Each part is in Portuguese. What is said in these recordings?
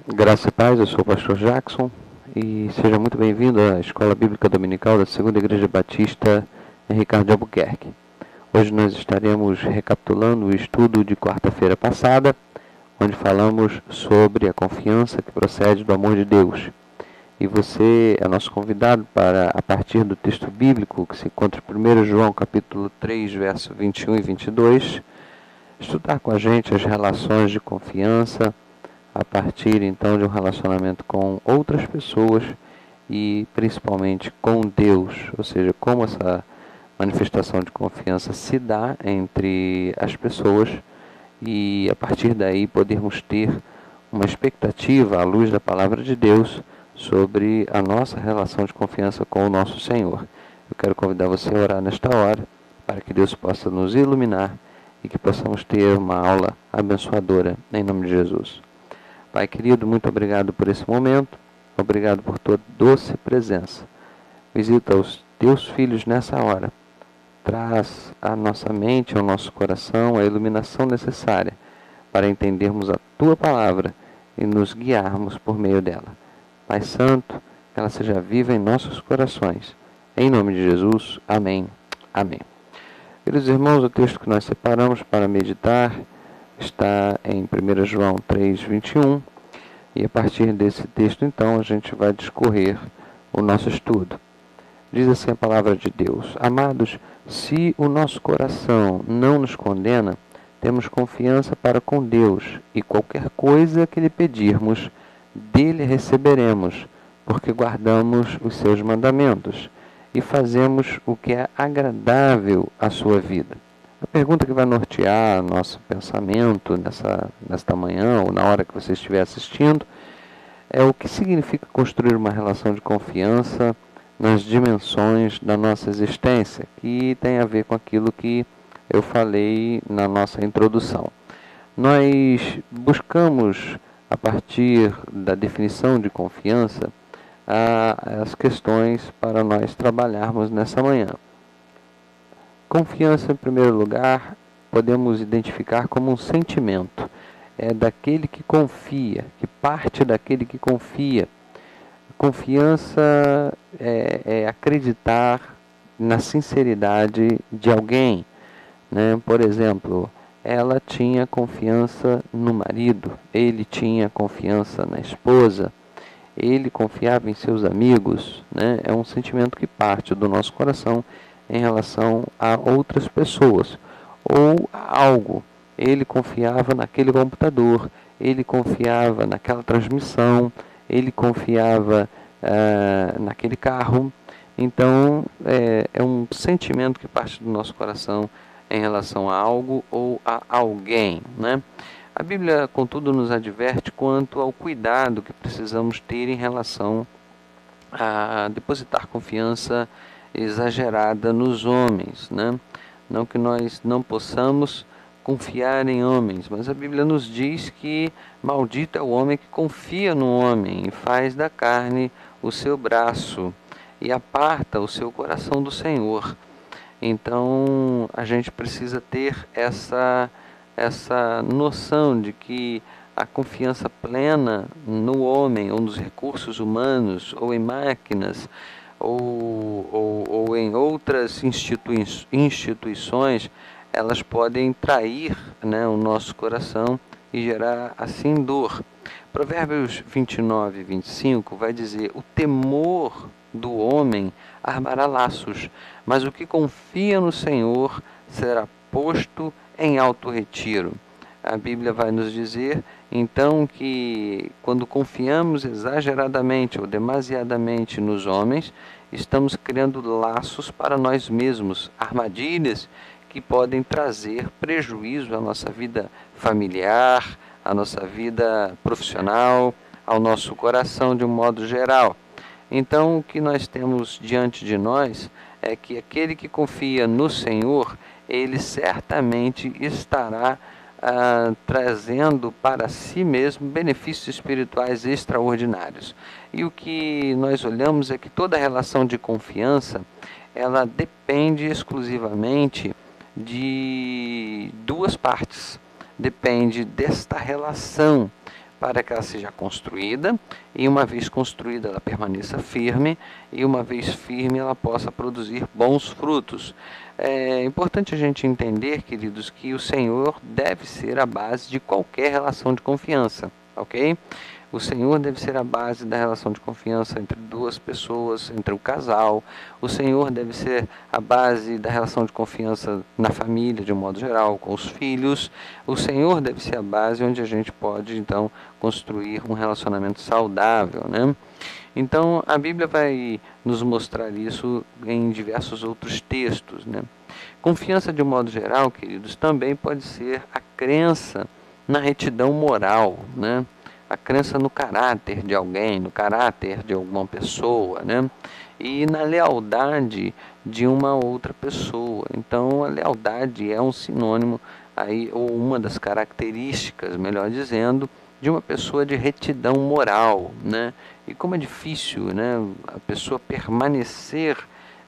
Graça e paz, eu sou o pastor Jackson e seja muito bem-vindo à Escola Bíblica Dominical da Segunda Igreja Batista em Ricardo de Albuquerque. Hoje nós estaremos recapitulando o estudo de quarta-feira passada, onde falamos sobre a confiança que procede do amor de Deus. E você é nosso convidado para, a partir do texto bíblico que se encontra em 1 João capítulo 3, verso 21 e 22, estudar com a gente as relações de confiança, a partir então de um relacionamento com outras pessoas e principalmente com Deus, ou seja, como essa manifestação de confiança se dá entre as pessoas e a partir daí podermos ter uma expectativa à luz da palavra de Deus sobre a nossa relação de confiança com o nosso Senhor. Eu quero convidar você a orar nesta hora para que Deus possa nos iluminar e que possamos ter uma aula abençoadora em nome de Jesus. Pai querido, muito obrigado por esse momento, obrigado por tua doce presença. Visita os teus filhos nessa hora. Traz à nossa mente, ao nosso coração, a iluminação necessária para entendermos a tua palavra e nos guiarmos por meio dela. Pai Santo, que ela seja viva em nossos corações. Em nome de Jesus, amém. Amém. Queridos irmãos, o texto que nós separamos para meditar está em 1 João 3, 21, e a partir desse texto, então, a gente vai discorrer o nosso estudo. Diz assim a palavra de Deus: Amados, se o nosso coração não nos condena, temos confiança para com Deus, e qualquer coisa que lhe pedirmos, dele receberemos, porque guardamos os seus mandamentos e fazemos o que é agradável à sua vida. A pergunta que vai nortear nosso pensamento nesta manhã ou na hora que você estiver assistindo é o que significa construir uma relação de confiança nas dimensões da nossa existência, que tem a ver com aquilo que eu falei na nossa introdução. Nós buscamos, a partir da definição de confiança, as questões para nós trabalharmos nessa manhã. Confiança, em primeiro lugar, podemos identificar como um sentimento. É daquele que confia, que parte daquele que confia. Confiança é acreditar na sinceridade de alguém, né? Por exemplo, ela tinha confiança no marido, ele tinha confiança na esposa, ele confiava em seus amigos, né? É um sentimento que parte do nosso coração em relação a outras pessoas ou a algo. Ele confiava naquele computador, ele confiava naquela transmissão, ele confiava naquele carro. Então, é um sentimento que parte do nosso coração em relação a algo ou a alguém, né? A Bíblia, contudo, nos adverte quanto ao cuidado que precisamos ter em relação a depositar confiança exagerada nos homens, né? Não que nós não possamos confiar em homens, mas a Bíblia nos diz que maldito é o homem que confia no homem e faz da carne o seu braço e aparta o seu coração do Senhor. Então a gente precisa ter essa noção de que a confiança plena no homem, ou nos recursos humanos, ou em máquinas, ou em outras instituições, elas podem trair, né, o nosso coração e gerar assim dor. Provérbios 29 e 25 vai dizer: o temor do homem armará laços, mas o que confia no Senhor será posto em alto retiro. A Bíblia vai nos dizer, então, que quando confiamos exageradamente ou demasiadamente nos homens, estamos criando laços para nós mesmos, armadilhas que podem trazer prejuízo à nossa vida familiar, à nossa vida profissional, ao nosso coração de um modo geral. Então, o que nós temos diante de nós é que aquele que confia no Senhor, ele certamente estará trazendo para si mesmo benefícios espirituais extraordinários. E o que nós olhamos é que toda relação de confiança, ela depende exclusivamente de duas partes. Depende desta relação, para que ela seja construída, e uma vez construída ela permaneça firme, e uma vez firme ela possa produzir bons frutos. É importante a gente entender, queridos, que o Senhor deve ser a base de qualquer relação de confiança, ok? O Senhor deve ser a base da relação de confiança entre duas pessoas, entre o casal. O Senhor deve ser a base da relação de confiança na família, de um modo geral, com os filhos. O Senhor deve ser a base onde a gente pode, então, construir um relacionamento saudável, né? Então, a Bíblia vai nos mostrar isso em diversos outros textos, né? Confiança, de um modo geral, queridos, também pode ser a crença na retidão moral, né? A crença no caráter de alguém, no caráter de alguma pessoa, né? E na lealdade de uma outra pessoa. Então, a lealdade é um sinônimo, aí, ou uma das características, melhor dizendo, de uma pessoa de retidão moral, né? E como é difícil, né, a pessoa permanecer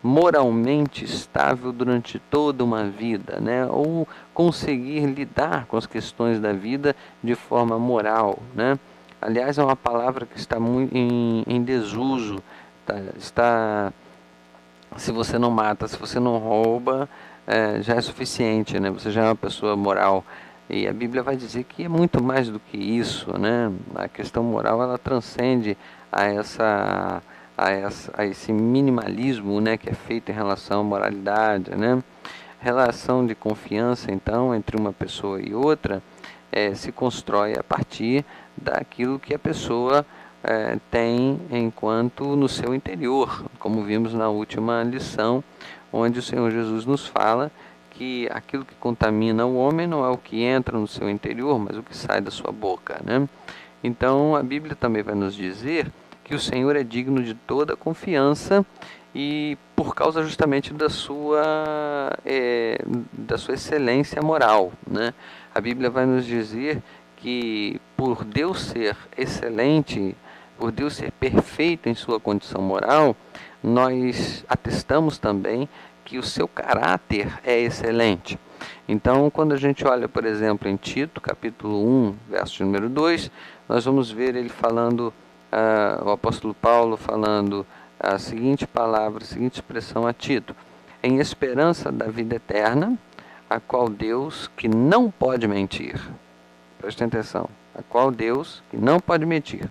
moralmente estável durante toda uma vida, né? Ou conseguir lidar com as questões da vida de forma moral, né? Aliás, é uma palavra que está muito em desuso, se você não mata, se você não rouba, já é suficiente, né? Você já é uma pessoa moral. E a Bíblia vai dizer que é muito mais do que isso, né? A questão moral, ela transcende a esse minimalismo, né, que é feito em relação à moralidade, né? Relação de confiança, então, entre uma pessoa e outra, se constrói a partir daquilo que a pessoa tem enquanto no seu interior, como vimos na última lição, onde o Senhor Jesus nos fala que aquilo que contamina o homem não é o que entra no seu interior, mas o que sai da sua boca, né? Então, a Bíblia também vai nos dizer que o Senhor é digno de toda confiança e por causa justamente da sua excelência moral, né? A Bíblia vai nos dizer que por Deus ser excelente, por Deus ser perfeito em sua condição moral, nós atestamos também que o seu caráter é excelente. Então, quando a gente olha, por exemplo, em Tito, capítulo 1, verso número 2, nós vamos ver ele falando, o apóstolo Paulo falando a seguinte palavra, a seguinte expressão a Tito: em esperança da vida eterna, a qual Deus, que não pode mentir, preste atenção, a qual Deus, que não pode mentir,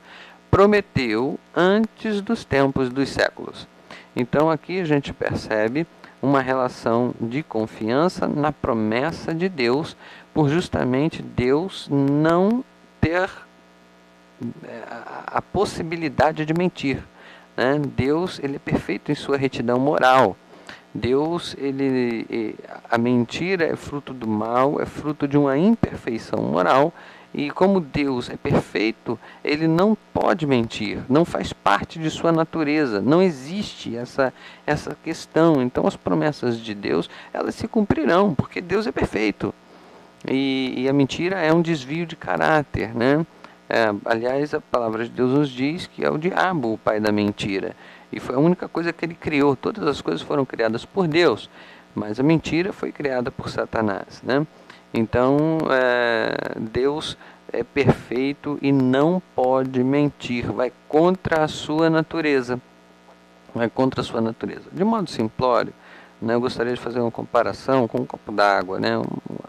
prometeu antes dos tempos dos séculos. Então aqui a gente percebe uma relação de confiança na promessa de Deus, por justamente Deus não ter a possibilidade de mentir, né? Deus, ele é perfeito em sua retidão moral. Deus, a mentira é fruto do mal, é fruto de uma imperfeição moral, e como Deus é perfeito, ele não pode mentir, não faz parte de sua natureza, não existe essa questão. Então as promessas de Deus, elas se cumprirão, porque Deus é perfeito. E a mentira é um desvio de caráter, né? Aliás, a palavra de Deus nos diz que é o diabo o pai da mentira. E foi a única coisa que ele criou. Todas as coisas foram criadas por Deus, mas a mentira foi criada por Satanás, né? Então, Deus é perfeito e não pode mentir. Vai contra a sua natureza. Vai contra a sua natureza. De modo simplório, né, eu gostaria de fazer uma comparação com um copo d'água, né,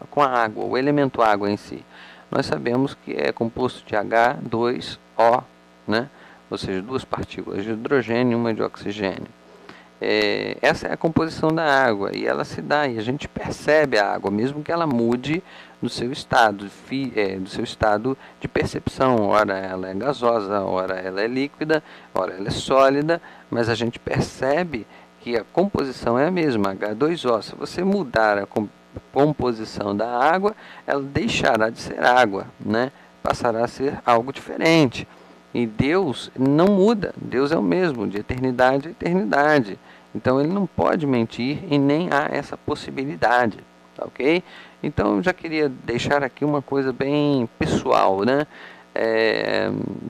com a água, o elemento água em si. Nós sabemos que é composto de H2O, né? Ou seja, duas partículas de hidrogênio e uma de oxigênio. Essa é a composição da água e ela se dá, e a gente percebe a água, mesmo que ela mude do seu estado de percepção. Ora ela é gasosa, ora ela é líquida, ora ela é sólida, mas a gente percebe que a composição é a mesma, H2O. Se você mudar a composição da água, ela deixará de ser água, né? Passará a ser algo diferente. E Deus não muda, Deus é o mesmo, de eternidade a eternidade. Então ele não pode mentir e nem há essa possibilidade, tá ok? Então eu já queria deixar aqui uma coisa bem pessoal, né?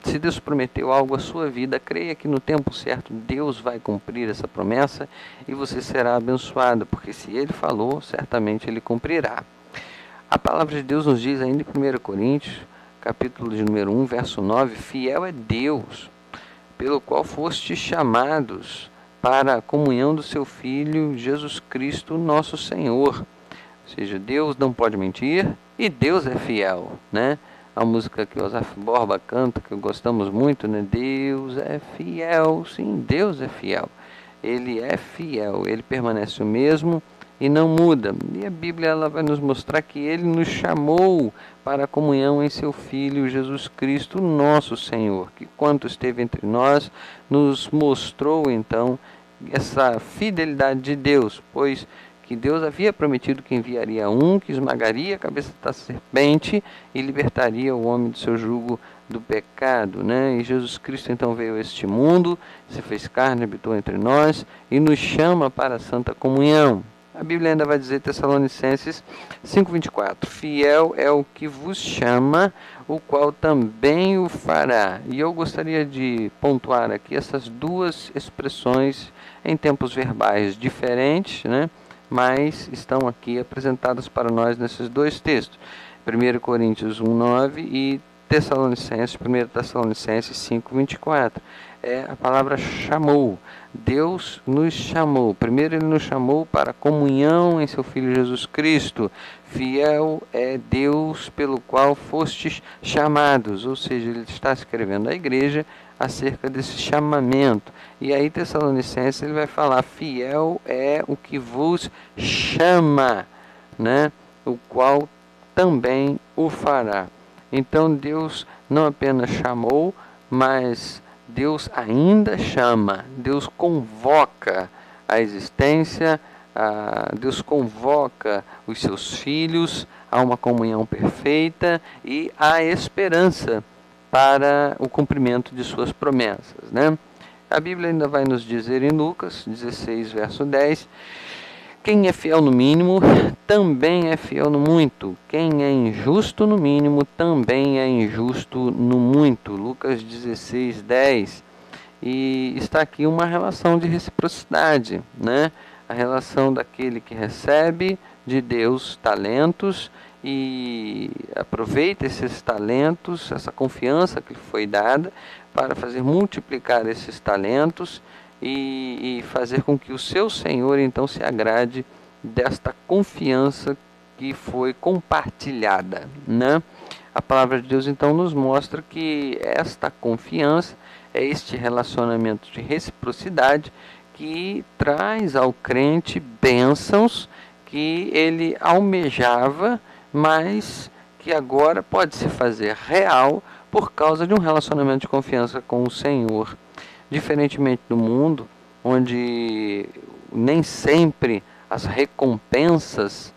Se Deus prometeu algo à sua vida, creia que no tempo certo Deus vai cumprir essa promessa e você será abençoado, porque se Ele falou, certamente Ele cumprirá. A palavra de Deus nos diz ainda em 1 Coríntios, capítulo de número 1, verso 9, fiel é Deus, pelo qual fostes chamados para a comunhão do seu Filho Jesus Cristo, nosso Senhor. Ou seja, Deus não pode mentir e Deus é fiel, né? A música que o Osaf Borba canta, que gostamos muito, né? Deus é fiel, sim, Deus é fiel. Ele é fiel, ele permanece o mesmo e não muda. E a Bíblia ela vai nos mostrar que ele nos chamou para a comunhão em seu Filho Jesus Cristo, nosso Senhor, que quando esteve entre nós, nos mostrou então essa fidelidade de Deus, pois que Deus havia prometido que enviaria um que esmagaria a cabeça da serpente e libertaria o homem do seu jugo do pecado, né? E Jesus Cristo então veio a este mundo, se fez carne, habitou entre nós e nos chama para a santa comunhão. A Bíblia ainda vai dizer, Tessalonicenses 5,24, fiel é o que vos chama, o qual também o fará. E eu gostaria de pontuar aqui essas duas expressões em tempos verbais diferentes, né? Mas estão aqui apresentadas para nós nesses dois textos, 1 Coríntios 1,9 e 1 Tessalonicenses 5,24. É a palavra chamou. Deus nos chamou. Primeiro ele nos chamou para a comunhão em seu Filho Jesus Cristo. Fiel é Deus pelo qual fostes chamados. Ou seja, ele está escrevendo à igreja acerca desse chamamento. E aí Tessalonicenses ele vai falar, fiel é o que vos chama, né? O qual também o fará. Então Deus não apenas chamou, mas Deus ainda chama, Deus convoca a existência, Deus convoca os seus filhos a uma comunhão perfeita e a esperança para o cumprimento de suas promessas, né? A Bíblia ainda vai nos dizer em Lucas 16, verso 10, quem é fiel no mínimo, também é fiel no muito. Quem é injusto no mínimo, também é injusto no muito. Lucas 16, 10. E está aqui uma relação de reciprocidade, né? A relação daquele que recebe de Deus talentos e aproveita esses talentos, essa confiança que lhe foi dada, para fazer multiplicar esses talentos e fazer com que o seu Senhor então se agrade desta confiança que foi compartilhada, né? A palavra de Deus então nos mostra que esta confiança é este relacionamento de reciprocidade que traz ao crente bênçãos que ele almejava, mas que agora pode se fazer real por causa de um relacionamento de confiança com o Senhor. Diferentemente do mundo, onde nem sempre as recompensas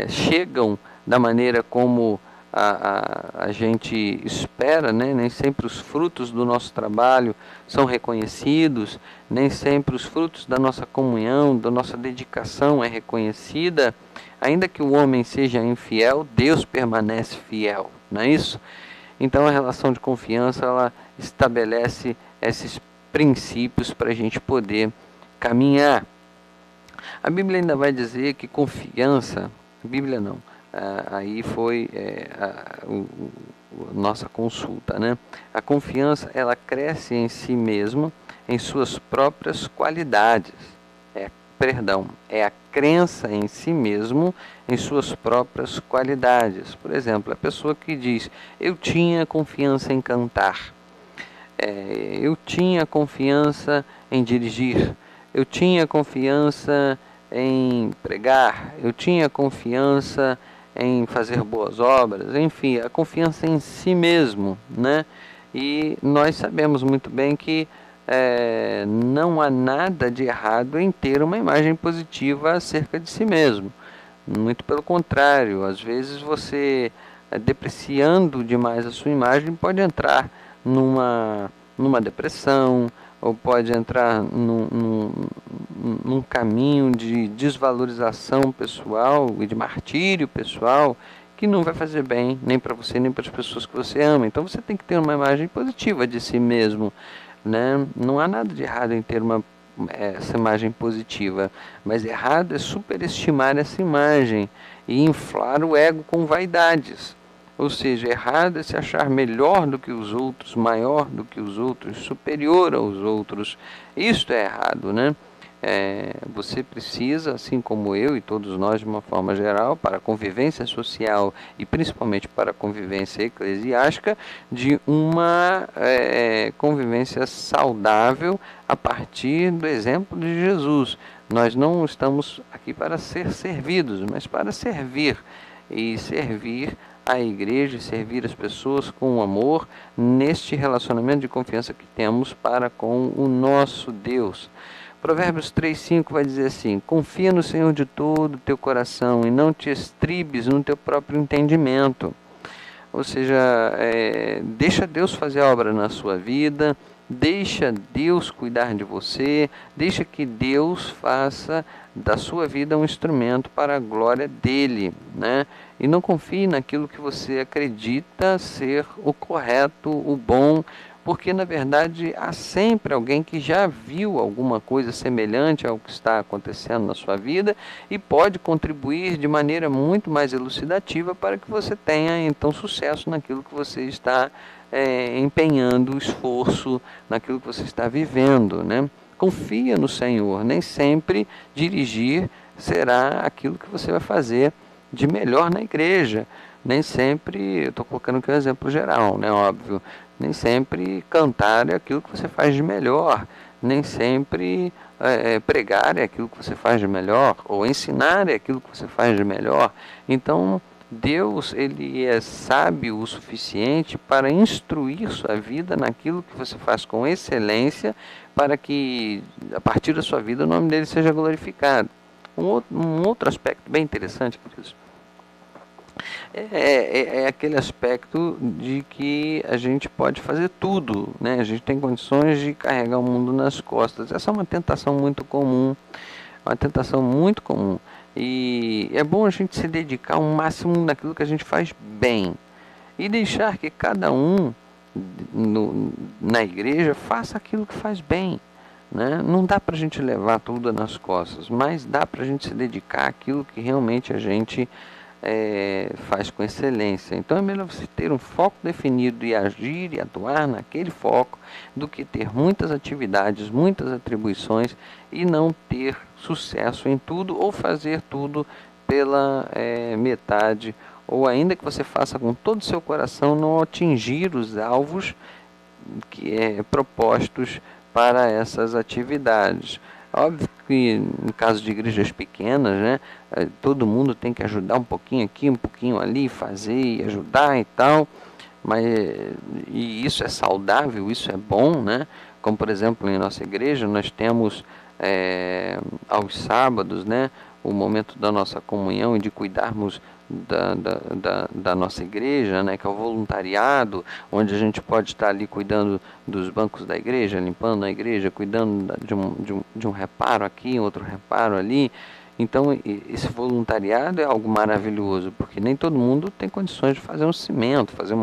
chegam da maneira como a gente espera, né? Nem sempre os frutos do nosso trabalho são reconhecidos, nem sempre os frutos da nossa comunhão, da nossa dedicação é reconhecida. Ainda que o homem seja infiel, Deus permanece fiel, não é isso? Então a relação de confiança ela estabelece esses princípios para a gente poder caminhar. A Bíblia ainda vai dizer que confiança, Bíblia não, aí foi nossa consulta, né? A confiança ela cresce em si mesma, em suas próprias qualidades. É a crença em si mesmo, em suas próprias qualidades. Por exemplo, a pessoa que diz, eu tinha confiança em cantar, eu tinha confiança em dirigir, eu tinha confiança em pregar, eu tinha confiança em fazer boas obras, enfim, a confiança em si mesmo, né? E nós sabemos muito bem que não há nada de errado em ter uma imagem positiva acerca de si mesmo. Muito pelo contrário, às vezes você, depreciando demais a sua imagem, pode entrar numa depressão, ou pode entrar num caminho de desvalorização pessoal e de martírio pessoal, que não vai fazer bem nem para você, nem para as pessoas que você ama. Então você tem que ter uma imagem positiva de si mesmo, né? Não há nada de errado em ter essa imagem positiva, mas errado é superestimar essa imagem e inflar o ego com vaidades. Ou seja, errado é se achar melhor do que os outros, maior do que os outros, superior aos outros. Isto é errado, né? Você precisa, assim como eu e todos nós de uma forma geral, para a convivência social e principalmente para a convivência eclesiástica, de uma convivência saudável a partir do exemplo de Jesus. Nós não estamos aqui para ser servidos, mas para servir, e servir a igreja e servir as pessoas com amor neste relacionamento de confiança que temos para com o nosso Deus. Provérbios 3,5 vai dizer assim: confia no Senhor de todo o teu coração e não te estribes no teu próprio entendimento. Ou seja, deixa Deus fazer a obra na sua vida, deixa Deus cuidar de você, deixa que Deus faça da sua vida um instrumento para a glória dele, né? E não confie naquilo que você acredita ser o correto, o bom, porque na verdade há sempre alguém que já viu alguma coisa semelhante ao que está acontecendo na sua vida e pode contribuir de maneira muito mais elucidativa para que você tenha então sucesso naquilo que você está empenhando, esforço naquilo que você está vivendo, né? Confia no Senhor, nem sempre dirigir será aquilo que você vai fazer de melhor na igreja. Nem sempre, eu estou colocando aqui um exemplo geral, né, óbvio, nem sempre cantar é aquilo que você faz de melhor, nem sempre pregar é aquilo que você faz de melhor, ou ensinar é aquilo que você faz de melhor. Então, Deus, ele é sábio o suficiente para instruir sua vida naquilo que você faz com excelência, para que, a partir da sua vida, o nome dele seja glorificado. Um outro aspecto bem interessante, queridos, é aquele aspecto de que a gente pode fazer tudo, né? A gente tem condições de carregar o mundo nas costas. Essa é uma tentação muito comum, uma tentação muito comum. E é bom a gente se dedicar ao máximo naquilo que a gente faz bem e deixar que cada um na igreja faça aquilo que faz bem, né? Não dá para a gente levar tudo nas costas, mas dá para a gente se dedicar àquilo que realmente a gente faz com excelência. Então é melhor você ter um foco definido e agir e atuar naquele foco do que ter muitas atividades, muitas atribuições e não ter sucesso em tudo ou fazer tudo pela metade, ou ainda que você faça com todo o seu coração, não atingir os alvos que propostos para essas atividades. Óbvio que no caso de igrejas pequenas, né, todo mundo tem que ajudar um pouquinho aqui, um pouquinho ali, fazer e ajudar e tal, mas e isso é saudável, isso é bom, né? Como por exemplo em nossa igreja nós temos aos sábados, né, o momento da nossa comunhão e de cuidarmos da nossa igreja, né, que é o voluntariado, onde a gente pode estar ali cuidando dos bancos da igreja, limpando a igreja, cuidando de um reparo aqui, outro reparo ali. Então, esse voluntariado é algo maravilhoso, porque nem todo mundo tem condições de fazer um cimento, fazer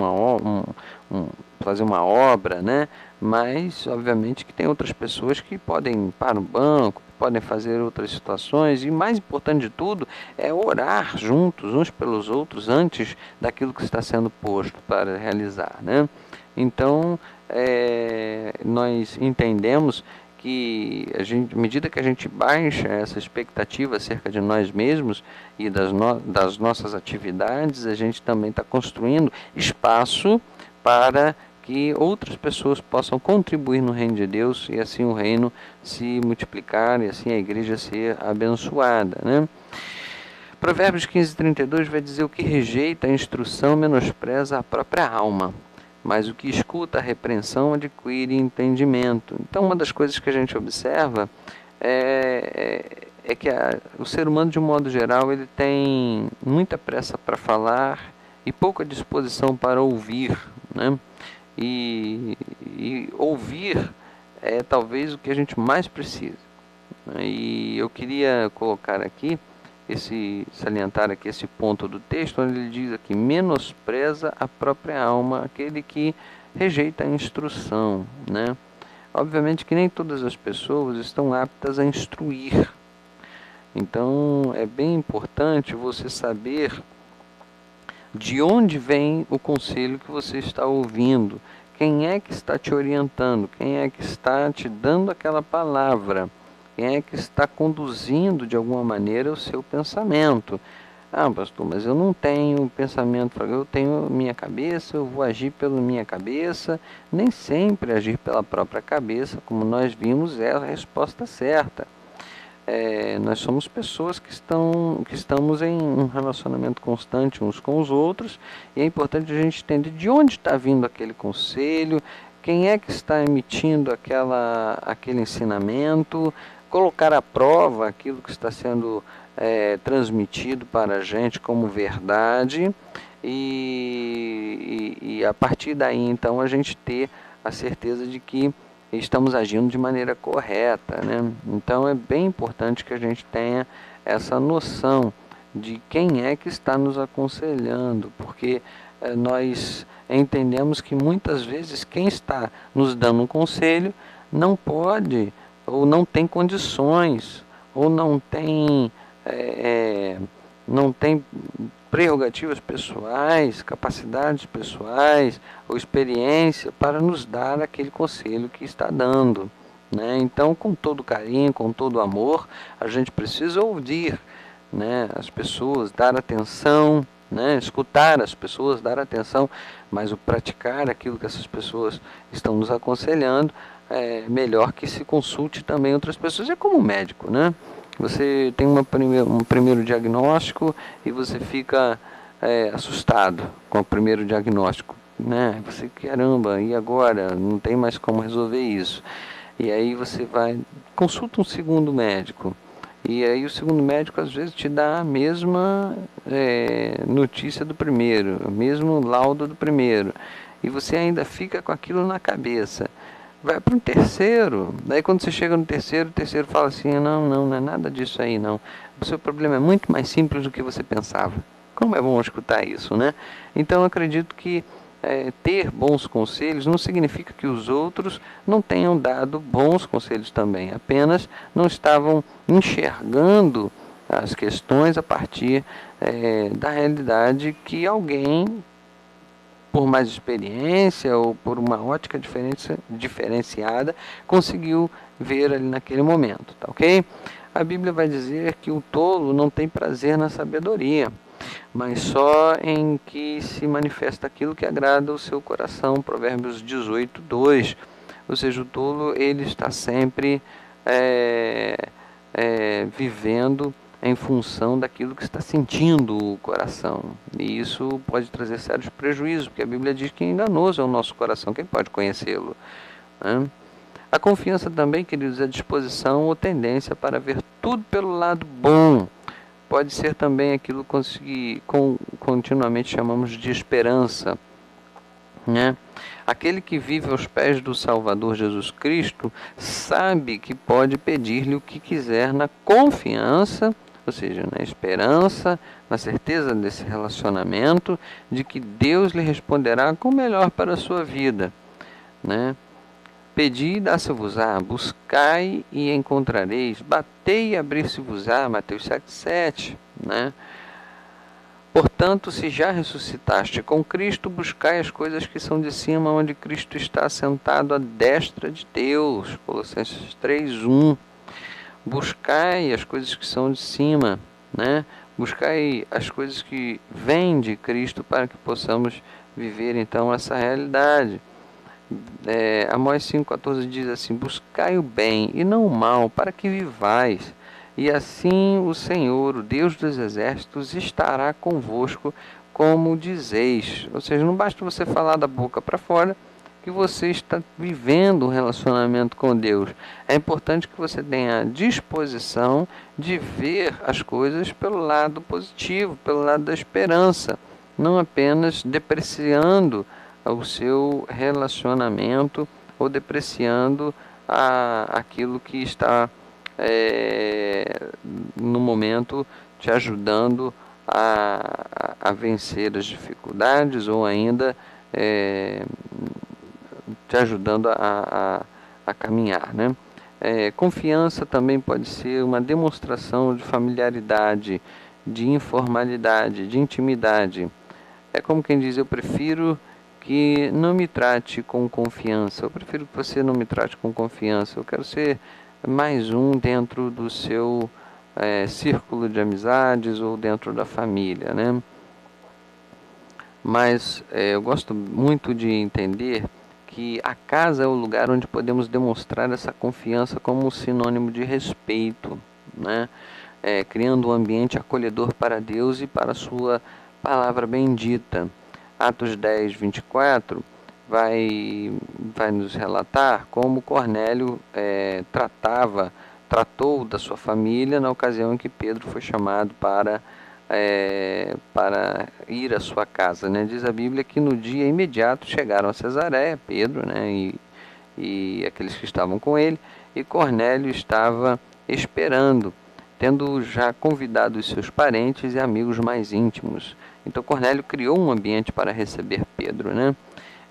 fazer uma obra, né? Mas, obviamente, que tem outras pessoas que podem limpar um banco, podem fazer outras situações, e mais importante de tudo é orar juntos uns pelos outros antes daquilo que está sendo posto para realizar, né? Então, nós entendemos que à medida que a gente baixa essa expectativa acerca de nós mesmos e das nossas atividades, a gente também está construindo espaço para que outras pessoas possam contribuir no reino de Deus e assim o reino se multiplicar e assim a igreja ser abençoada, né? Provérbios 15:32 vai dizer: o que rejeita a instrução menospreza a própria alma, mas o que escuta a repreensão adquire entendimento. Então, uma das coisas que a gente observa é que o ser humano, de um modo geral, ele tem muita pressa para falar e pouca disposição para ouvir, né? E ouvir é talvez o que a gente mais precisa, né? E eu queria colocar aqui, salientar aqui esse ponto do texto, onde ele diz aqui: menospreza a própria alma aquele que rejeita a instrução, né? Obviamente que nem todas as pessoas estão aptas a instruir. Então é bem importante você saber De onde vem o conselho que você está ouvindo? Quem é que está te orientando? Quem é que está te dando aquela palavra? Quem é que está conduzindo de alguma maneira o seu pensamento? Ah, pastor, mas eu não tenho pensamento, eu tenho minha cabeça, eu vou agir pela minha cabeça. Nem sempre agir pela própria cabeça, como nós vimos, é a resposta certa. Nós somos pessoas que estamos em um relacionamento constante uns com os outros, e é importante a gente entender de onde está vindo aquele conselho, quem é que está emitindo aquele ensinamento, colocar à prova aquilo que está sendo transmitido para a gente como verdade, e a partir daí então a gente ter a certeza de que estamos agindo de maneira correta, né? Então é bem importante que a gente tenha essa noção de quem é que está nos aconselhando, porque nós entendemos que muitas vezes quem está nos dando um conselho não pode, ou não tem condições, ou não tem prerrogativas pessoais, capacidades pessoais ou experiência para nos dar aquele conselho que está dando, né? Então, com todo carinho, com todo amor, a gente precisa ouvir, né, as pessoas, dar atenção, né, escutar as pessoas, dar atenção, mas o praticar aquilo que essas pessoas estão nos aconselhando é melhor que se consulte também outras pessoas. É como médico, né? Você tem um primeiro diagnóstico e você fica assustado com o primeiro diagnóstico, né? Você, caramba, e agora? Não tem mais como resolver isso. E aí você vai, consulta um segundo médico. E aí o segundo médico às vezes te dá a mesma notícia do primeiro, o mesmo laudo do primeiro. E você ainda fica com aquilo na cabeça. Vai para um terceiro. Daí quando você chega no terceiro, o terceiro fala assim, não é nada disso aí não. O seu problema é muito mais simples do que você pensava. Como é bom escutar isso, né? Então eu acredito que ter bons conselhos não significa que os outros não tenham dado bons conselhos também. Apenas não estavam enxergando as questões a partir da realidade que alguém, por mais experiência ou por uma ótica diferenciada, conseguiu ver ali naquele momento, tá ok? A Bíblia vai dizer que o tolo não tem prazer na sabedoria, mas só em que se manifesta aquilo que agrada o seu coração, Provérbios 18, 2. Ou seja, o tolo ele está sempre vivendo em função daquilo que está sentindo o coração. E isso pode trazer sérios prejuízos, porque a Bíblia diz que enganoso é o nosso coração, quem pode conhecê-lo, né? A confiança também, queridos, é disposição ou tendência para ver tudo pelo lado bom. Pode ser também aquilo que continuamente chamamos de esperança, né? Aquele que vive aos pés do Salvador Jesus Cristo sabe que pode pedir-lhe o que quiser na confiança, ou seja, na esperança, na certeza desse relacionamento, de que Deus lhe responderá com o melhor para a sua vida, né? Pedi e dá-se-vos-á, buscai e encontrareis, batei e abrir-se-vos-á, Mateus 7,7, né? Portanto, se já ressuscitaste com Cristo, buscai as coisas que são de cima, onde Cristo está sentado à destra de Deus, Colossenses 3,1. Buscai as coisas que são de cima, né? Buscai as coisas que vêm de Cristo para que possamos viver então essa realidade. Amós 5,14 diz assim: buscai o bem e não o mal, para que vivais. E assim o Senhor, o Deus dos exércitos, estará convosco, como dizeis. Ou seja, não basta você falar da boca para fora que você está vivendo um relacionamento com Deus. É importante que você tenha a disposição de ver as coisas pelo lado positivo, pelo lado da esperança, não apenas depreciando o seu relacionamento ou depreciando aquilo que está no momento te ajudando a vencer as dificuldades ou ainda te ajudando a caminhar, né? Confiança também pode ser uma demonstração de familiaridade, de informalidade, de intimidade. É como quem diz, eu prefiro que não me trate com confiança, eu prefiro que você não me trate com confiança, eu quero ser mais um dentro do seu círculo de amizades ou dentro da família, né? Mas eu gosto muito de entender que a casa é o lugar onde podemos demonstrar essa confiança como sinônimo de respeito, né? Criando um ambiente acolhedor para Deus e para a sua palavra bendita. Atos 10, 24 vai nos relatar como Cornélio tratou da sua família na ocasião em que Pedro foi chamado para ir à sua casa, né? Diz a Bíblia que no dia imediato chegaram a Cesareia, Pedro, né? E aqueles que estavam com ele, e Cornélio estava esperando, tendo já convidado os seus parentes e amigos mais íntimos. Então Cornélio criou um ambiente para receber Pedro, né?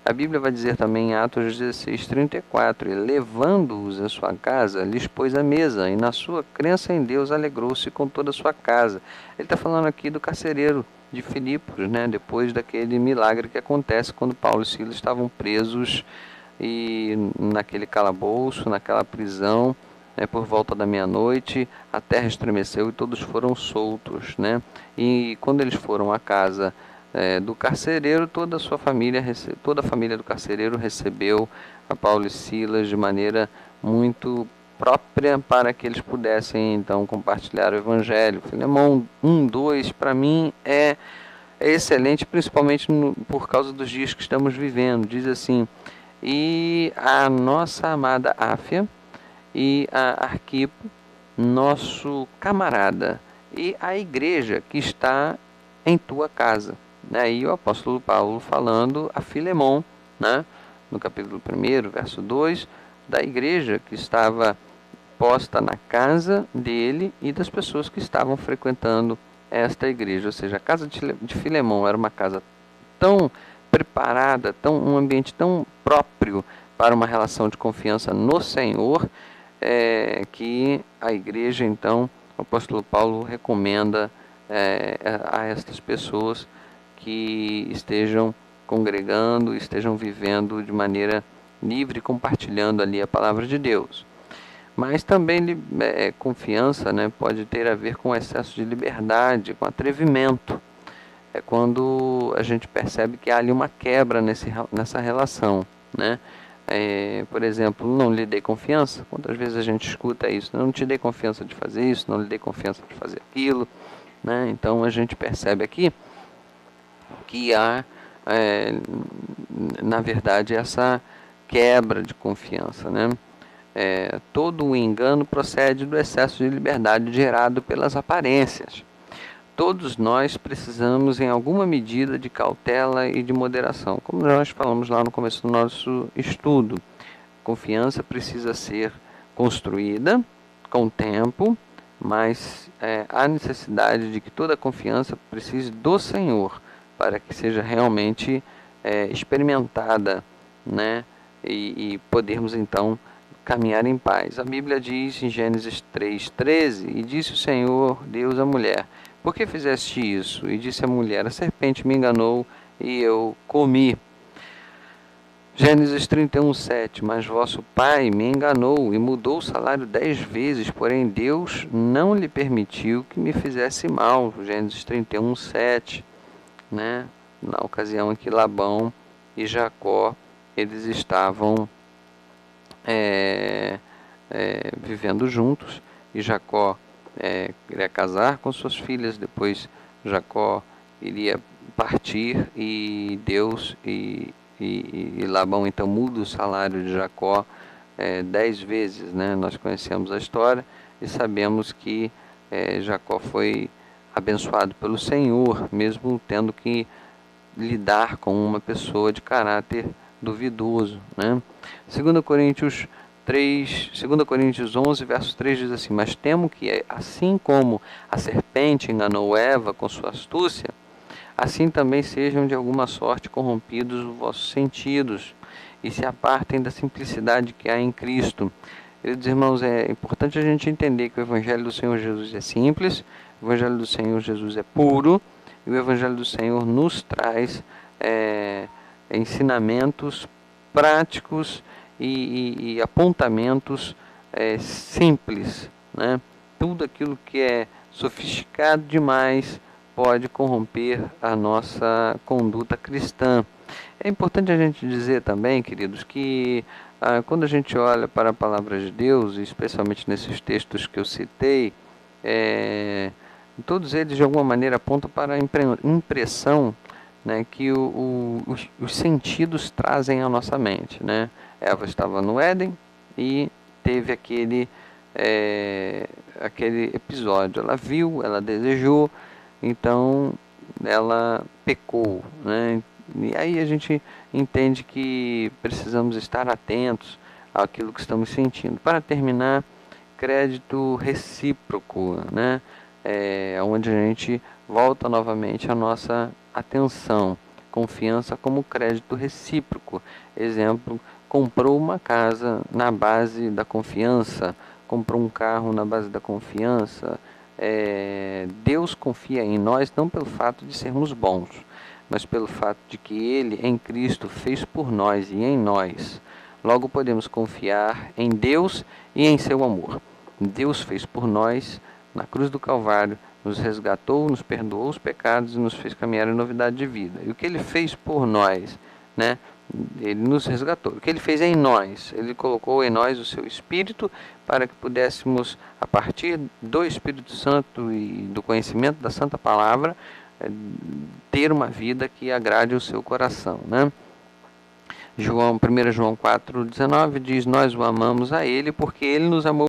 A Bíblia vai dizer também em Atos 16, 34, e levando-os à sua casa, lhes pôs a mesa, e na sua crença em Deus alegrou-se com toda a sua casa. Ele está falando aqui do carcereiro de Filipos, né? Depois daquele milagre que acontece quando Paulo e Silas estavam presos e naquele calabouço, naquela prisão, né, por volta da meia-noite, a terra estremeceu e todos foram soltos, né? E quando eles foram à casa do carcereiro, toda a família do carcereiro recebeu a Paulo e Silas de maneira muito própria para que eles pudessem então compartilhar o evangelho. Filemão 1:2 para mim é excelente, principalmente por causa dos dias que estamos vivendo. Diz assim: e a nossa amada Áfia e a Arquipo, nosso camarada, e a igreja que está em tua casa. Aí o apóstolo Paulo falando a Filemão, né, no capítulo 1, verso 2, da igreja que estava posta na casa dele e das pessoas que estavam frequentando esta igreja. Ou seja, a casa de Filemão era uma casa tão preparada, um ambiente tão próprio para uma relação de confiança no Senhor, que a igreja, então, o apóstolo Paulo recomenda a estas pessoas que estejam congregando, estejam vivendo de maneira livre, compartilhando ali a palavra de Deus. Mas também confiança, né, pode ter a ver com excesso de liberdade, com atrevimento. É quando a gente percebe que há ali uma quebra nessa relação, né? Por exemplo, não lhe dei confiança. Quantas vezes a gente escuta isso? Não te dei confiança de fazer isso, não lhe dei confiança de fazer aquilo, né? Então a gente percebe aqui que há, na verdade, essa quebra de confiança, né? Todo o engano procede do excesso de liberdade gerado pelas aparências. Todos nós precisamos, em alguma medida, de cautela e de moderação. Como nós falamos lá no começo do nosso estudo, confiança precisa ser construída com o tempo, mas há necessidade de que toda confiança precise do Senhor para que seja realmente experimentada, né? E podermos então caminhar em paz. A Bíblia diz em Gênesis 3:13, e disse o Senhor Deus à mulher: por que fizeste isso? E disse a mulher: a serpente me enganou e eu comi. Gênesis 31:7, mas vosso pai me enganou e mudou o salário 10 vezes, porém Deus não lhe permitiu que me fizesse mal. Gênesis 31:7, né? Na ocasião em que Labão e Jacó, eles estavam vivendo juntos, e Jacó queria casar com suas filhas, depois Jacó iria partir e Deus e Labão então muda o salário de Jacó 10 vezes, né? Nós conhecemos a história e sabemos que Jacó foi abençoado pelo Senhor, mesmo tendo que lidar com uma pessoa de caráter duvidoso, né? 2 Coríntios 11, verso 3 diz assim: mas temo que, assim como a serpente enganou Eva com sua astúcia, assim também sejam de alguma sorte corrompidos os vossos sentidos e se apartem da simplicidade que há em Cristo. Queridos irmãos, é importante a gente entender que o Evangelho do Senhor Jesus é simples, o Evangelho do Senhor Jesus é puro, E o Evangelho do Senhor nos traz ensinamentos práticos e apontamentos simples, né? Tudo aquilo que é sofisticado demais pode corromper a nossa conduta cristã. É importante a gente dizer também, queridos, que quando a gente olha para a palavra de Deus, especialmente nesses textos que eu citei, todos eles de alguma maneira apontam para a impressão, né, que os sentidos trazem à nossa mente, né? Eva estava no Éden e teve aquele episódio. Ela viu, ela desejou, então ela pecou, né? E aí a gente entende que precisamos estar atentos àquilo que estamos sentindo. Para terminar, crédito recíproco, né? Onde a gente volta novamente a nossa atenção. Confiança como crédito recíproco. Exemplo, comprou uma casa na base da confiança, comprou um carro na base da confiança. Deus confia em nós não pelo fato de sermos bons, mas pelo fato de que Ele, em Cristo, fez por nós e em nós. Logo podemos confiar em Deus e em seu amor. Deus fez por nós na cruz do Calvário, nos resgatou, nos perdoou os pecados e nos fez caminhar em novidade de vida. E o que Ele fez por nós, né? Ele nos resgatou. O que Ele fez em nós? Ele colocou em nós o seu Espírito para que pudéssemos, a partir do Espírito Santo e do conhecimento da Santa Palavra, ter uma vida que agrade o seu coração, né? 1 João 4,19 diz: nós o amamos a Ele porque Ele nos amou